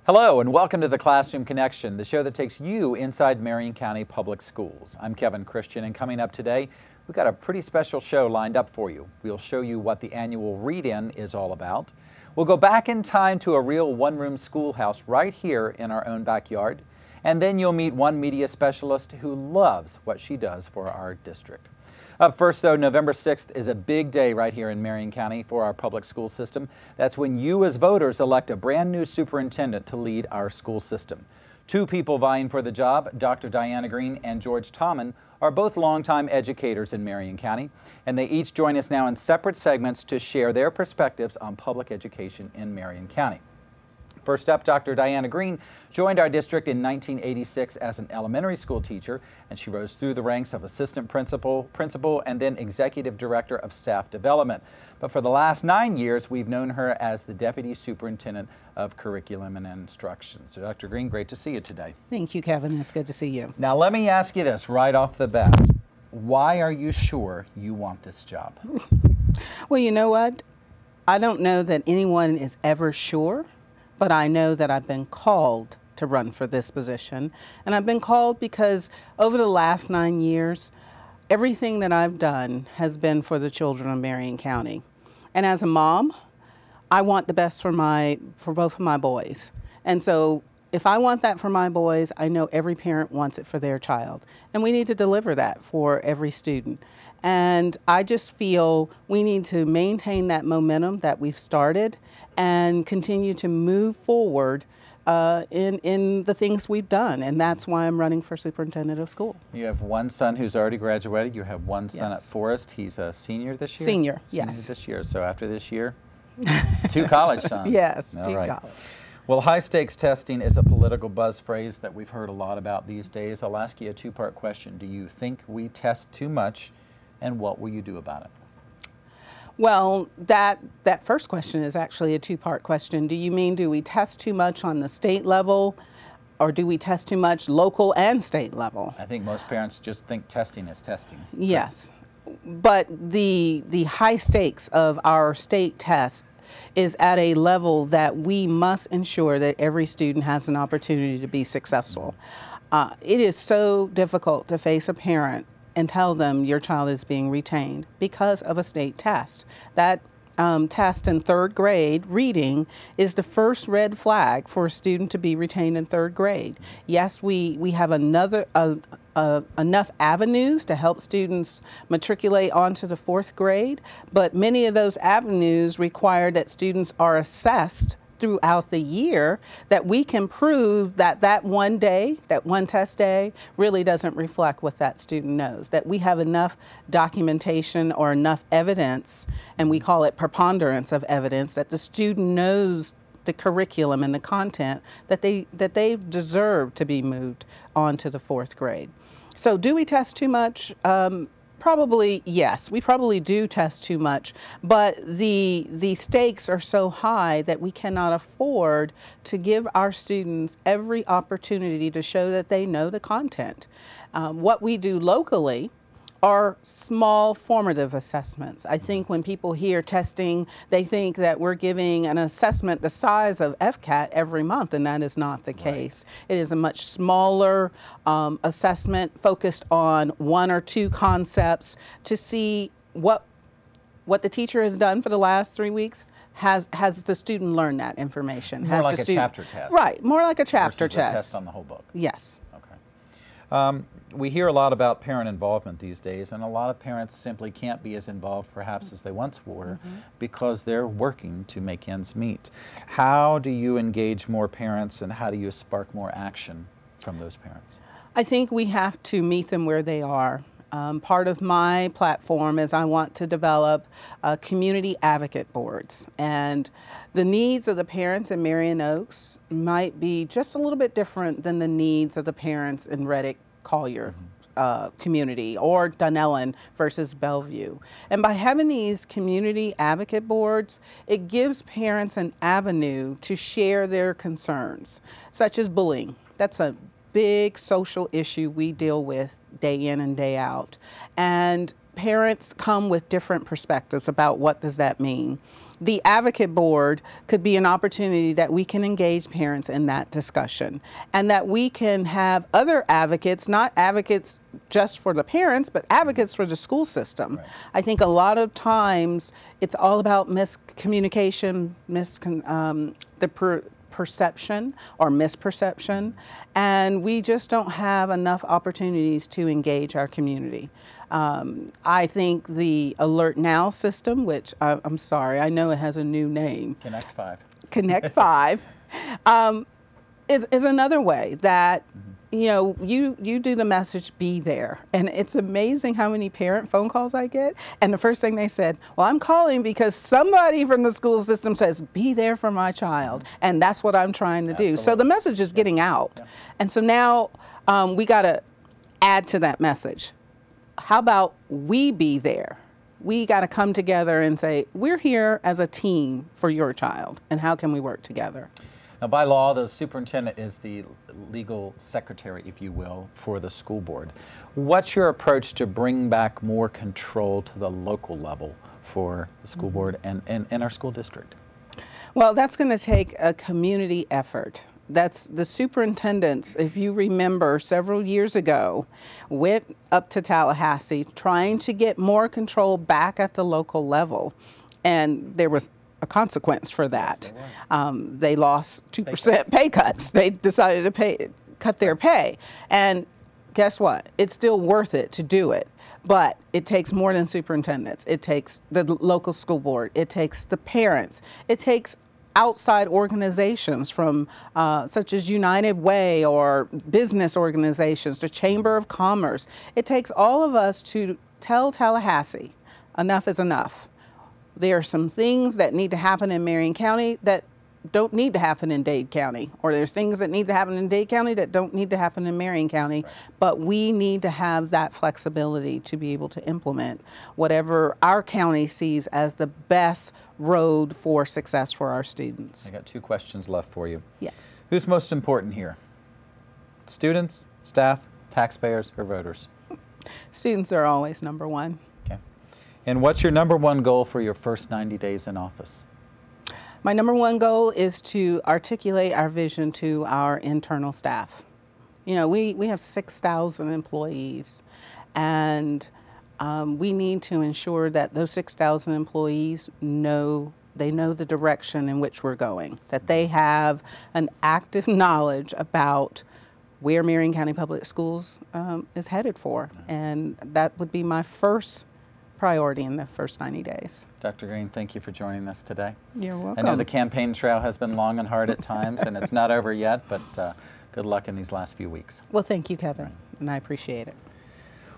Hello and welcome to the Classroom Connection, the show that takes you inside Marion County Public Schools. I'm Kevin Christian, and coming up today, we've got a pretty special show lined up for you. We'll show you what the annual Read-In is all about. We'll go back in time to a real one-room schoolhouse right here in our own backyard. And then you'll meet one media specialist who loves what she does for our district. Up first, though, November 6th is a big day right here in Marion County for our public school system. That's when you as voters elect a brand new superintendent to lead our school system. Two people vying for the job, Dr. Greene and George Tomyn, are both longtime educators in Marion County, and they each join us now in separate segments to share their perspectives on public education in Marion County. First up, Dr. Greene joined our district in 1986 as an elementary school teacher, and she rose through the ranks of assistant principal, and then executive director of staff development. But for the last 9 years, we've known her as the deputy superintendent of curriculum and instruction. So Dr. Greene, great to see you today. Thank you, Kevin. It's good to see you. Now let me ask you this right off the bat. Why are you sure you want this job? Well, you know what? I don't know that anyone is ever sure. But I know that I've been called to run for this position. And I've been called because over the last 9 years, everything that I've done has been for the children of Marion County. And as a mom, I want the best for both of my boys. And so if I want that for my boys, I know every parent wants it for their child. And we need to deliver that for every student. And I just feel we need to maintain that momentum that we've started and continue to move forward in the things we've done. And that's why I'm running for superintendent of school. You have one son who's already graduated. You have one son at Forest. He's a senior this year? Senior, Senior yes. this year. So after this year, two college sons. Yes, All two right. college. Well, high-stakes testing is a political buzz phrase that we've heard a lot about these days. I'll ask you a two-part question. Do you think we test too much, and what will you do about it? Well, that first question is actually a two-part question. Do you mean, do we test too much on the state level, or do we test too much local and state level? I think most parents just think testing is testing. Yes, but the high stakes of our state test is at a level that we must ensure that every student has an opportunity to be successful. It is so difficult to face a parent and tell them your child is being retained because of a state test. That test in third grade, reading, is the first red flag for a student to be retained in third grade. Yes, we have enough avenues to help students matriculate onto the fourth grade, but many of those avenues require that students are assessed throughout the year, that we can prove that that one day, that one test day, really doesn't reflect what that student knows, that we have enough documentation or enough evidence, and we call it preponderance of evidence, that the student knows the curriculum and the content that they deserve to be moved on to the fourth grade. So do we test too much? Probably yes, we probably do test too much, but the stakes are so high that we cannot afford to give our students every opportunity to show that they know the content. What we do locally are small formative assessments. I think when people hear testing, they think that we're giving an assessment the size of FCAT every month, and that is not the case. It is a much smaller assessment focused on one or two concepts to see what the teacher has done for the last 3 weeks. Has the student learned that information? More like a chapter test. Right, more like a chapter versus test. A test on the whole book. Yes. Okay. We hear a lot about parent involvement these days, and a lot of parents simply can't be as involved perhaps as they once were because they're working to make ends meet. How do you engage more parents, and how do you spark more action from those parents? I think we have to meet them where they are. Part of my platform is I want to develop community advocate boards, and the needs of the parents in Marion Oaks might be just a little bit different than the needs of the parents in Reddick Collier community, or Dunellen versus Bellevue. And by having these community advocate boards, it gives parents an avenue to share their concerns, such as bullying. That's a big social issue we deal with day in and day out. And parents come with different perspectives about what does that mean. the advocate board could be an opportunity that we can engage parents in that discussion, and that we can have other advocates, not advocates just for the parents, but advocates for the school system. Right. I think a lot of times it's all about miscommunication, perception or misperception, and we just don't have enough opportunities to engage our community. I think the Alert Now system, which I'm sorry, I know it has a new name. Connect 5. Connect 5 is another way that you know, you do the message, be there. And it's amazing how many parent phone calls I get. And the first thing they said, well, I'm calling because somebody from the school system says, be there for my child. And that's what I'm trying to do. So the message is getting out. Yeah. And so now we got to add to that message. How about we be there? We got to come together and say, we're here as a team for your child. And how can we work together? Now, by law, the superintendent is the legal secretary, if you will, for the school board. What's your approach to bring back more control to the local level for the school board and our school district? Well, that's going to take a community effort. That's the superintendents, if you remember, several years ago, went up to Tallahassee trying to get more control back at the local level. And there was a consequence for that. Yes, they lost 2% pay cuts. They decided to cut their pay. And guess what? It's still worth it to do it. But it takes more than superintendents. It takes the local school board. It takes the parents. It takes outside organizations from such as United Way or business organizations, the Chamber of Commerce. It takes all of us to tell Tallahassee, enough is enough. There are some things that need to happen in Marion County that don't need to happen in Dade County, or there's things that need to happen in Dade County that don't need to happen in Marion County, right. But we need to have that flexibility to be able to implement whatever our county sees as the best road for success for our students. I got 2 questions left for you. Yes. Who's most important here? Students, staff, taxpayers, or voters? Students are always number one. Okay. And what's your number 1 goal for your first 90 days in office? My number 1 goal is to articulate our vision to our internal staff. You know, we have 6,000 employees, and we need to ensure that those 6,000 employees know the direction in which we're going, that they have an active knowledge about where Marion County Public Schools is headed for, and that would be my first priority in the first 90 days. Dr. Greene, thank you for joining us today. You're welcome. I know the campaign trail has been long and hard at times, and it's not over yet, but good luck in these last few weeks. Well, thank you, Kevin, and I appreciate it.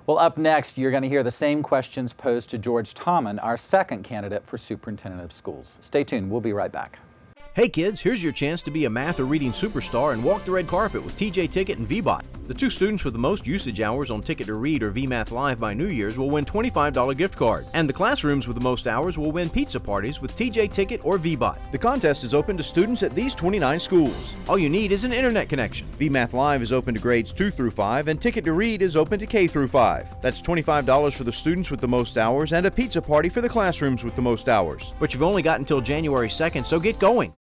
Well, up next, you're going to hear the same questions posed to George Tomyn, our second candidate for superintendent of schools. Stay tuned. We'll be right back. Hey kids, here's your chance to be a math or reading superstar and walk the red carpet with TJ Ticket and VBot. The 2 students with the most usage hours on Ticket to Read or VMath Live by New Year's will win $25 gift card. And the classrooms with the most hours will win pizza parties with TJ Ticket or VBot. The contest is open to students at these 29 schools. All you need is an internet connection. VMath Live is open to grades 2 through 5 and Ticket to Read is open to K through 5. That's $25 for the students with the most hours and a pizza party for the classrooms with the most hours. But you've only got until January 2nd, so get going.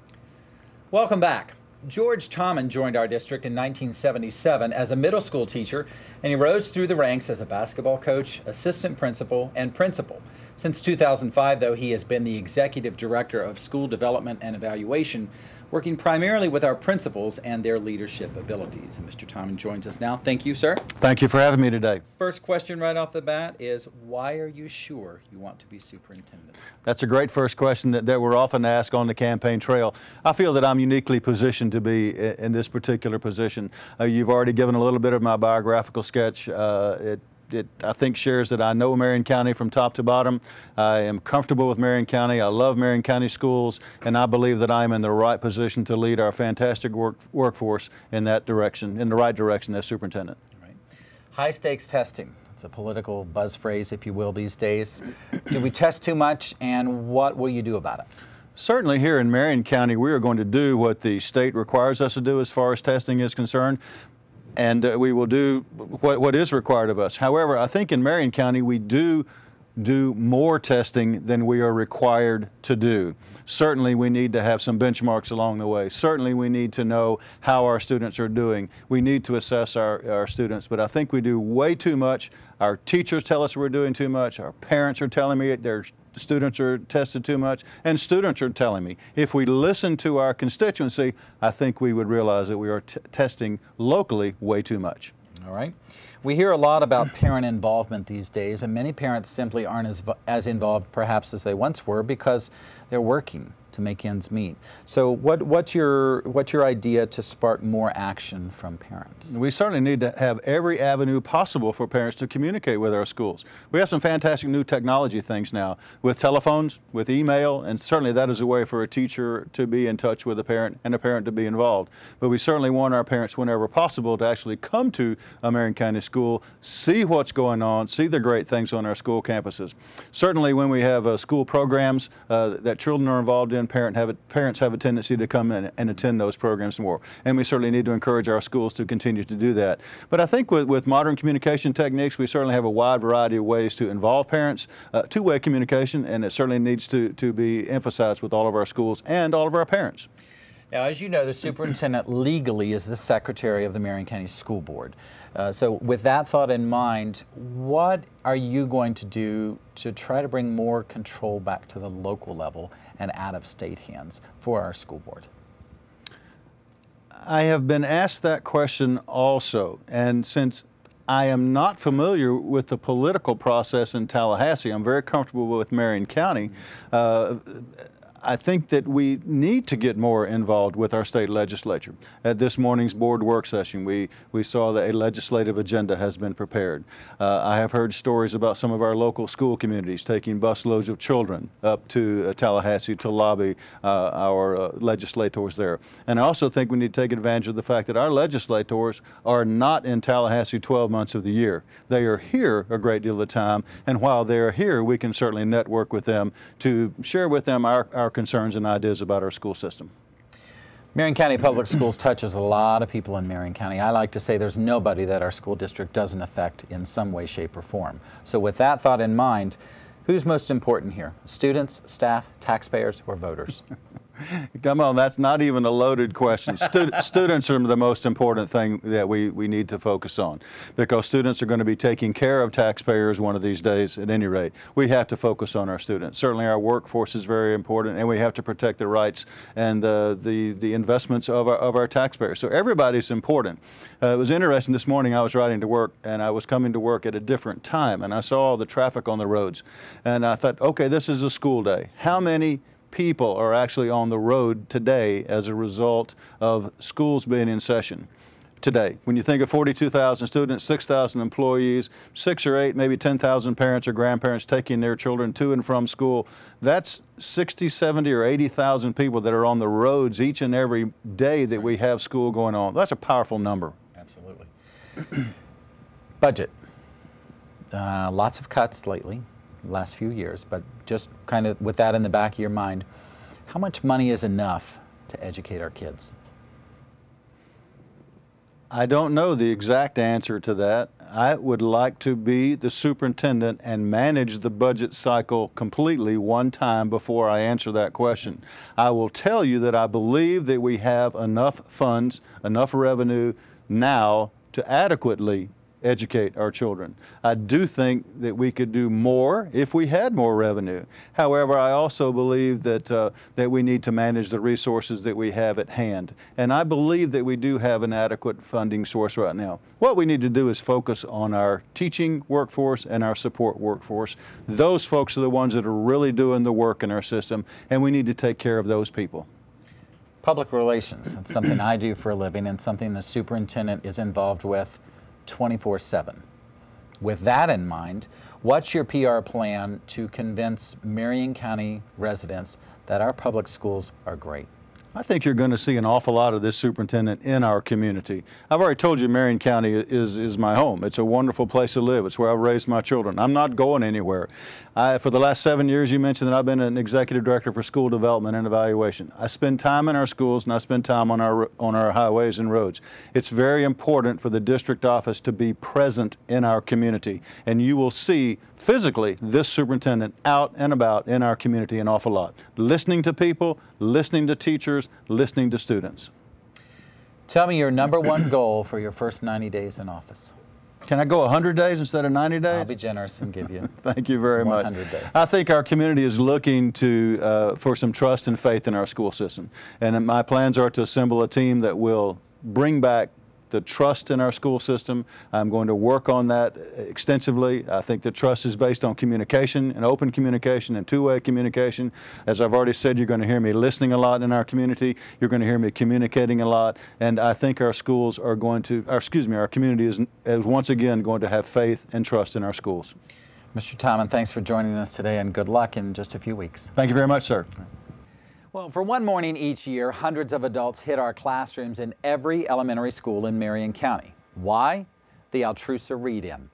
Welcome back. George Tomyn joined our district in 1977 as a middle school teacher, and he rose through the ranks as a basketball coach, assistant principal, and principal. Since 2005, though, he has been the executive director of school development and evaluation, working primarily with our principals and their leadership abilities. And Mr. Tomyn joins us now. Thank you, sir. Thank you for having me today. First question right off the bat is, why are you sure you want to be superintendent? That's a great first question that we're often asked on the campaign trail. I feel that I'm uniquely positioned to be in this particular position. You've already given a little bit of my biographical sketch. It, I think, shares that I know Marion County from top to bottom. I am comfortable with Marion County. I love Marion County schools, and I believe that I am in the right position to lead our fantastic workforce in that direction, in the right direction as superintendent. Right. High stakes testing. It's a political buzz phrase, if you will, these days. Do we test too much, and what will you do about it? Certainly here in Marion County, we are going to do what the state requires us to do as far as testing is concerned. And we will do what is required of us. However, I think in Marion County we do do more testing than we are required to do. Certainly we need to have some benchmarks along the way. Certainly we need to know how our students are doing. We need to assess our students, but I think we do way too much. Our teachers tell us we're doing too much. Our parents are telling me their students are tested too much, and students are telling me. If we listen to our constituency, I think we would realize that we are testing locally way too much. All right. We hear a lot about parent involvement these days, and many parents simply aren't as involved perhaps as they once were because they're working to make ends meet. So what's your idea to spark more action from parents? We certainly need to have every avenue possible for parents to communicate with our schools. We have some fantastic new technology things now with telephones, with email, and certainly that is a way for a teacher to be in touch with a parent and a parent to be involved. But we certainly want our parents, whenever possible, to actually come to a Marion County school, see what's going on, see the great things on our school campuses. Certainly when we have school programs that children are involved in, parents have a tendency to come in and attend those programs more. And we certainly need to encourage our schools to continue to do that. But I think with modern communication techniques, we certainly have a wide variety of ways to involve parents, two-way communication, and it certainly needs to be emphasized with all of our schools and all of our parents. Now, as you know, the superintendent legally is the secretary of the Marion County School Board. So with that thought in mind, what are you going to do to try to bring more control back to the local level and out of state hands for our school board? I have been asked that question also, and since I am not familiar with the political process in Tallahassee, I'm very comfortable with Marion County. I think that we need to get more involved with our state legislature. At this morning's board work session, we saw that a legislative agenda has been prepared. I have heard stories about some of our local school communities taking busloads of children up to Tallahassee to lobby our legislators there. And I also think we need to take advantage of the fact that our legislators are not in Tallahassee 12 months of the year. They are here a great deal of the time, and while they are here, we can certainly network with them to share with them our concerns and ideas about our school system. Marion County Public Schools touches a lot of people in Marion County. I like to say there's nobody that our school district doesn't affect in some way, shape, or form. So with that thought in mind, who's most important here? Students, staff, taxpayers, or voters? Come on, that's not even a loaded question. Students are the most important thing that we need to focus on, because students are going to be taking care of taxpayers one of these days at any rate. We have to focus on our students. Certainly our workforce is very important, and we have to protect the rights and the investments of our taxpayers. So everybody's important. It was interesting this morning. I was riding to work, and I was coming to work at a different time, and I saw all the traffic on the roads, and I thought, okay, this is a school day. How many people are actually on the road today as a result of schools being in session today? When you think of 42,000 students, 6,000 employees, 6 or 8, maybe 10,000 parents or grandparents taking their children to and from school, that's 60, 70, or 80,000 people that are on the roads each and every day that we have school going on. That's a powerful number. Absolutely. Budget. Lots of cuts lately. Last few years, but just kind of with that in the back of your mind, how much money is enough to educate our kids? I don't know the exact answer to that. I would like to be the superintendent and manage the budget cycle completely one time before I answer that question. I will tell you that I believe that we have enough funds, enough revenue now to adequately educate our children. I do think that we could do more if we had more revenue. However, I also believe that that we need to manage the resources that we have at hand. And I believe that we do have an adequate funding source right now. What we need to do is focus on our teaching workforce and our support workforce. Those folks are the ones that are really doing the work in our system, and we need to take care of those people. Public relations, that's something I do for a living and something the superintendent is involved with 24/7. With that in mind, what's your PR plan to convince Marion County residents that our public schools are great? I think you're going to see an awful lot of this superintendent in our community. I've already told you Marion County is my home. It's a wonderful place to live. It's where I've raised my children. I'm not going anywhere. For the last 7 years, you mentioned that I've been an executive director for school development and evaluation. I spend time in our schools and I spend time on our highways and roads. It's very important for the district office to be present in our community, and you will see physically this superintendent out and about in our community an awful lot, listening to people, listening to teachers, listening to students. Tell me your #1 goal for your first 90 days in office. Can I go 100 days instead of 90 days? I'll be generous and give you Thank you very much. 100 days. I think our community is looking for some trust and faith in our school system. And my plans are to assemble a team that will bring back the trust in our school system. I'm going to work on that extensively. I think the trust is based on communication and open communication and two-way communication. As I've already said, you're going to hear me listening a lot in our community. You're going to hear me communicating a lot. And I think our schools are going to, our community is once again going to have faith and trust in our schools. Mr. Tomyn, thanks for joining us today, and good luck in just a few weeks. Thank you very much, sir. Well, for one morning each year, hundreds of adults hit our classrooms in every elementary school in Marion County. Why? The Altrusa Read-In.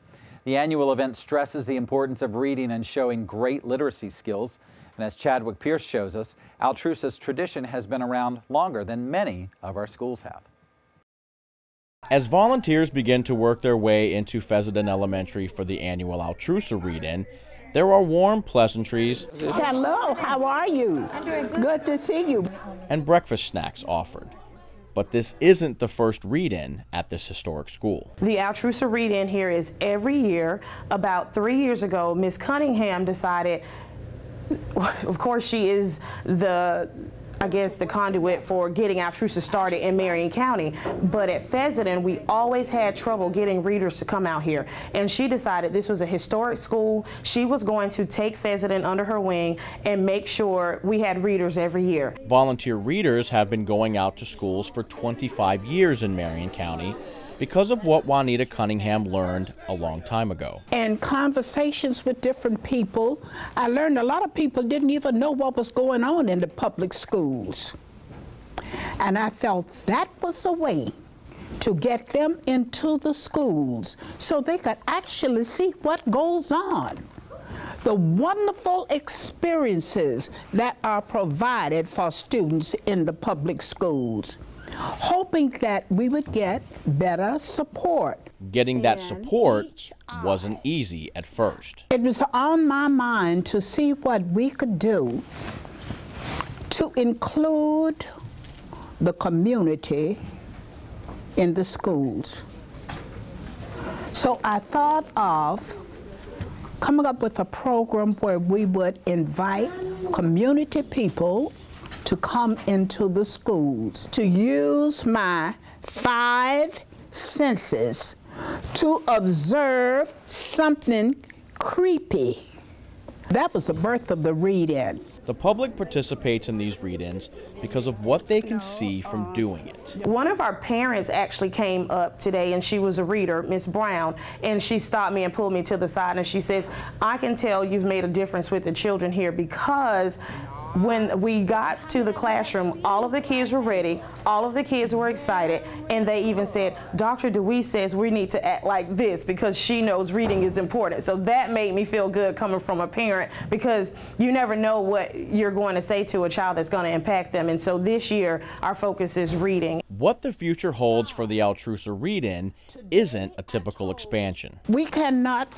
The annual event stresses the importance of reading and showing great literacy skills. And as Chadwick Pierce shows us, Altrusa's tradition has been around longer than many of our schools have. As volunteers begin to work their way into Fessenden Elementary for the annual Altrusa Read-In, there are warm pleasantries. Hello, how are you? I'm doing good. Good to see you. And breakfast snacks offered. But this isn't the first read-in at this historic school. The Altrusa Read-In here is every year. About 3 years ago, Ms. Cunningham decided, of course she is the conduit for getting Altrusa started in Marion County. But at Fessenden, we always had trouble getting readers to come out here. And she decided this was a historic school. She was going to take Fessenden under her wing and make sure we had readers every year. Volunteer readers have been going out to schools for 25 years in Marion County because of what Juanita Cunningham learned a long time ago. And conversations with different people, I learned a lot of people didn't even know what was going on in the public schools. And I felt that was a way to get them into the schools so they could actually see what goes on. The wonderful experiences that are provided for students in the public schools, hoping that we would get better support. Getting that support wasn't easy at first. It was on my mind to see what we could do to include the community in the schools. So I thought of coming up with a program where we would invite community people to come into the schools, to use my 5 senses to observe something creepy. That was the birth of the read-in. The public participates in these read-ins because of what they can see from doing it. One of our parents actually came up today, and she was a reader, Miss Brown, and she stopped me and pulled me to the side, and she says, I can tell you've made a difference with the children here, because when we got to the classroom, all of the kids were ready, all of the kids were excited, and they even said, Dr. DeWeese says we need to act like this because she knows reading is important. So that made me feel good coming from a parent, because you never know what you're going to say to a child that's going to impact them. And so this year, our focus is reading. What the future holds for the Altrusa Read-In isn't a typical expansion. We cannot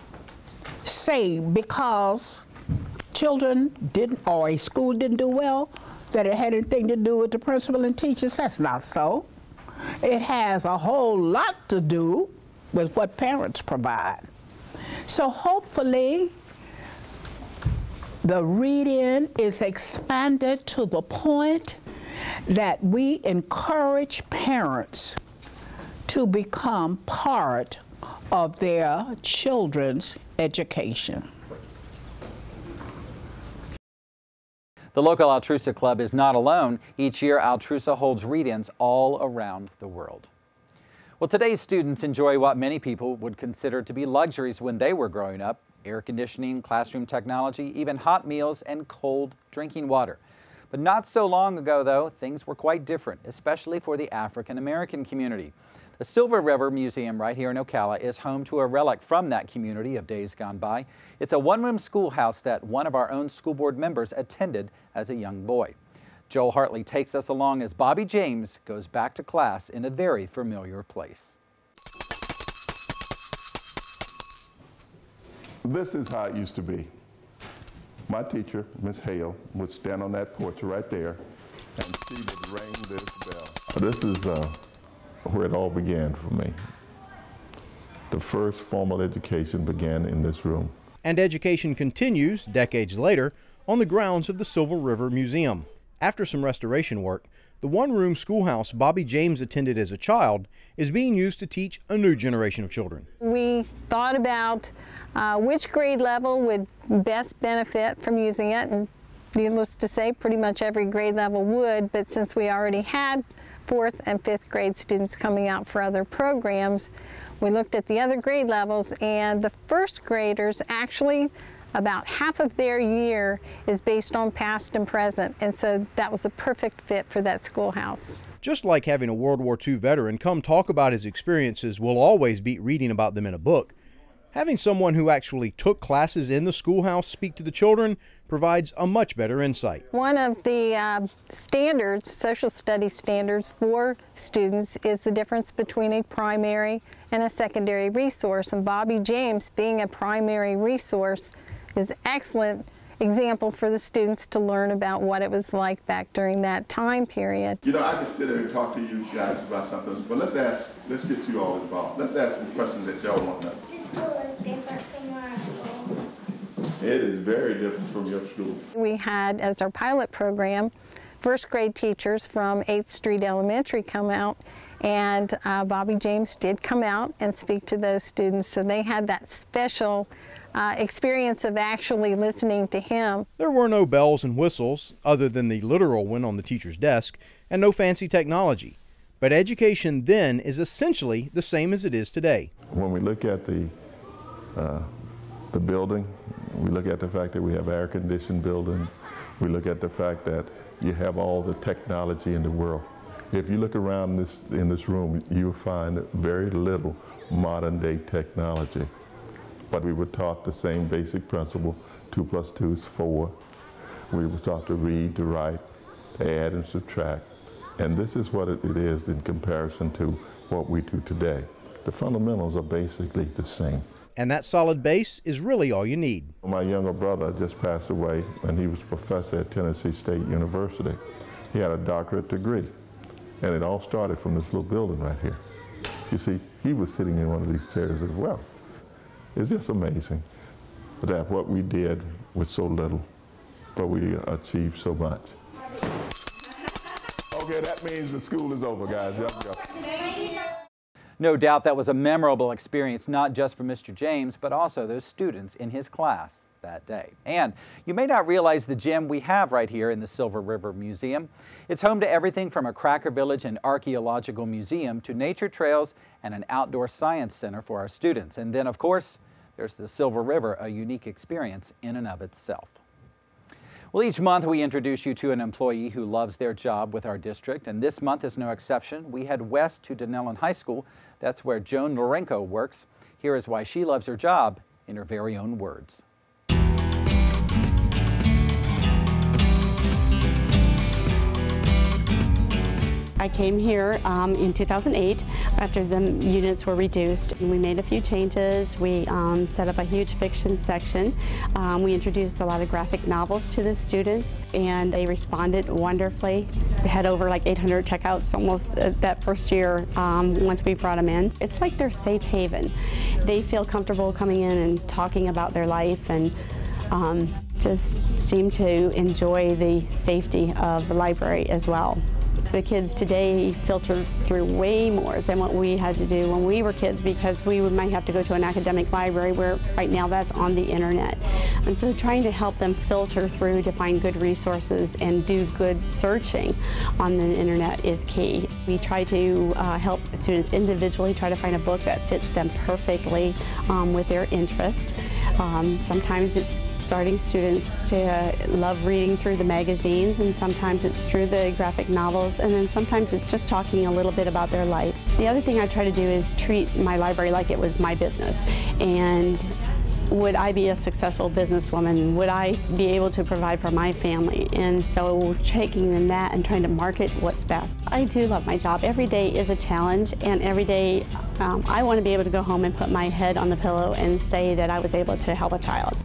say because children didn't, or a school didn't do well, that it had anything to do with the principal and teachers. That's not so. It has a whole lot to do with what parents provide. So hopefully the read-in is expanded to the point that we encourage parents to become part of their children's education. The local Altrusa Club is not alone. Each year, Altrusa holds read-ins all around the world. Well, today's students enjoy what many people would consider to be luxuries when they were growing up: air conditioning, classroom technology, even hot meals and cold drinking water. But not so long ago, though, things were quite different, especially for the African American community. The Silver River Museum right here in Ocala is home to a relic from that community of days gone by. It's a one-room schoolhouse that one of our own school board members attended as a young boy. Joel Hartley takes us along as Bobby James goes back to class in a very familiar place. This is how it used to be. My teacher, Miss Hale, would stand on that porch right there and she would ring this bell. This is where it all began for me. The first formal education began in this room. And education continues, decades later, on the grounds of the Silver River Museum. After some restoration work, the one-room schoolhouse Bobby James attended as a child is being used to teach a new generation of children. We thought about which grade level would best benefit from using it, and needless to say, pretty much every grade level would, but since we already had 4th and 5th grade students coming out for other programs, we looked at the other grade levels, and the first graders actually, about half of their year is based on past and present, and so that was a perfect fit for that schoolhouse. Just like having a World War II veteran come talk about his experiences will always beat reading about them in a book, having someone who actually took classes in the schoolhouse speak to the children provides a much better insight. One of the standards, social studies standards for students, is the difference between a primary and a secondary resource, and Bobby James, being a primary resource, is an excellent example for the students to learn about what it was like back during that time period. You know, I could sit there and talk to you guys about something, but let's get you all involved. Let's ask some questions that y'all want to know. This school is different from our school. It is very different from your school. We had, as our pilot program, first grade teachers from 8th Street Elementary come out, and Bobby James did come out and speak to those students, so they had that special experience of actually listening to him. There were no bells and whistles, other than the literal one on the teacher's desk, and no fancy technology. But education then is essentially the same as it is today. When we look at the building, we look at the fact that we have air-conditioned buildings. We look at the fact that you have all the technology in the world. If you look around in this room, you'll find very little modern-day technology. But we were taught the same basic principle, 2 + 2 is 4. We were taught to read, to write, to add and subtract. And this is what it is in comparison to what we do today. The fundamentals are basically the same. And that solid base is really all you need. My younger brother just passed away, and he was a professor at Tennessee State University. He had a doctorate degree, and it all started from this little building right here. You see, he was sitting in one of these chairs as well. It's just amazing that what we did with so little, but we achieved so much. Okay, that means the school is over, guys. Y'all go. No doubt that was a memorable experience, not just for Mr. James, but also those students in his class that day. And you may not realize the gem we have right here in the Silver River Museum. It's home to everything from a Cracker Village and archaeological museum to nature trails and an outdoor science center for our students. And then, of course, there's the Silver River, a unique experience in and of itself. Well, each month we introduce you to an employee who loves their job with our district, and this month is no exception. We head west to Denellen High School. That's where Joan Lorenko works. Here is why she loves her job in her very own words. I came here in 2008 after the units were reduced. We made a few changes. We set up a huge fiction section. We introduced a lot of graphic novels to the students, and they responded wonderfully. We had over like 800 checkouts almost that first year once we brought them in. It's like their safe haven. They feel comfortable coming in and talking about their life, and just seem to enjoy the safety of the library as well. The kids today filter through way more than what we had to do when we were kids, because we might have to go to an academic library where right now that's on the internet. And so trying to help them filter through to find good resources and do good searching on the internet is key. We try to help students individually try to find a book that fits them perfectly with their interest. Sometimes it's starting students to love reading through the magazines, and sometimes it's through the graphic novels, and then sometimes it's just talking a little bit about their life. The other thing I try to do is treat my library like it was my business. And would I be a successful businesswoman? Would I be able to provide for my family? And so taking in that and trying to market what's best. I do love my job. Every day is a challenge, and every day I want to be able to go home and put my head on the pillow and say that I was able to help a child.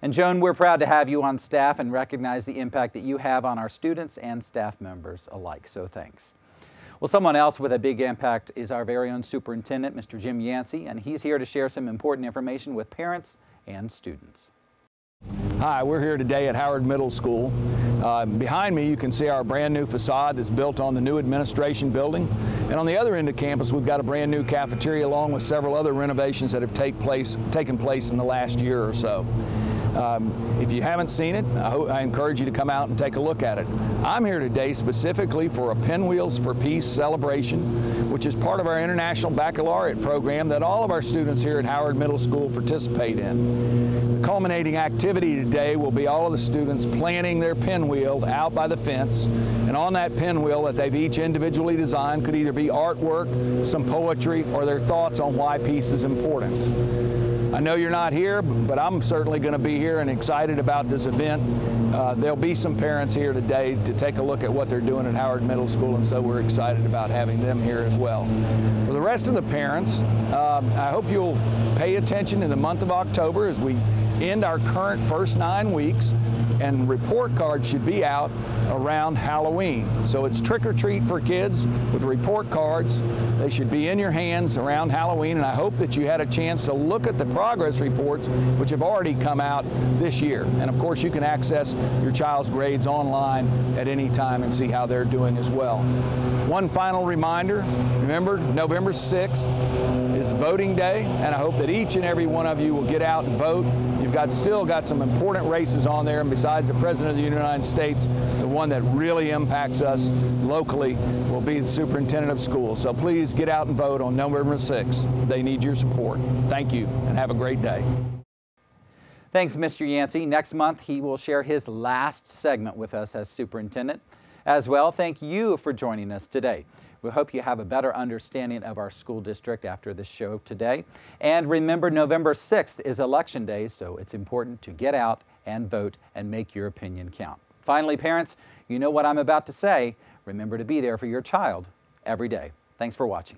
And Joan, we're proud to have you on staff and recognize the impact that you have on our students and staff members alike, so thanks. Well, someone else with a big impact is our very own superintendent, Mr. Jim Yancey, and he's here to share some important information with parents and students. Hi, we're here today at Howard Middle School. Behind me you can see our brand new facade that's built on the new administration building. And on the other end of campus we've got a brand new cafeteria along with several other renovations that have taken place in the last year or so. If you haven't seen it, I encourage you to come out and take a look at it. I'm here today specifically for a Pinwheels for Peace celebration, which is part of our International Baccalaureate program that all of our students here at Howard Middle School participate in. The culminating activity today will be all of the students planting their pinwheel out by the fence, and on that pinwheel that they've each individually designed could either be artwork, some poetry, or their thoughts on why peace is important. I know you're not here, but I'm certainly going to be here and excited about this event. There'll be some parents here today to take a look at what they're doing at Howard Middle School, and so we're excited about having them here as well. For the rest of the parents, I hope you'll pay attention in the month of October as we end our current first 9 weeks, and report cards should be out around Halloween. So it's trick or treat for kids with report cards. They should be in your hands around Halloween, and I hope that you had a chance to look at the progress reports which have already come out this year. And of course you can access your child's grades online at any time and see how they're doing as well. One final reminder, remember November 6th is voting day, and I hope that each and every one of you will get out and vote. You've still got some important races on there, and besides the President of the United States, the one that really impacts us locally will be the Superintendent of Schools. So please get out and vote on November 6th. They need your support. Thank you, and have a great day. Thanks, Mr. Yancey. Next month, he will share his last segment with us as superintendent. As well, thank you for joining us today. We hope you have a better understanding of our school district after this show today. And remember, November 6th is Election Day, so it's important to get out and vote and make your opinion count. Finally, parents, you know what I'm about to say. Remember to be there for your child every day. Thanks for watching.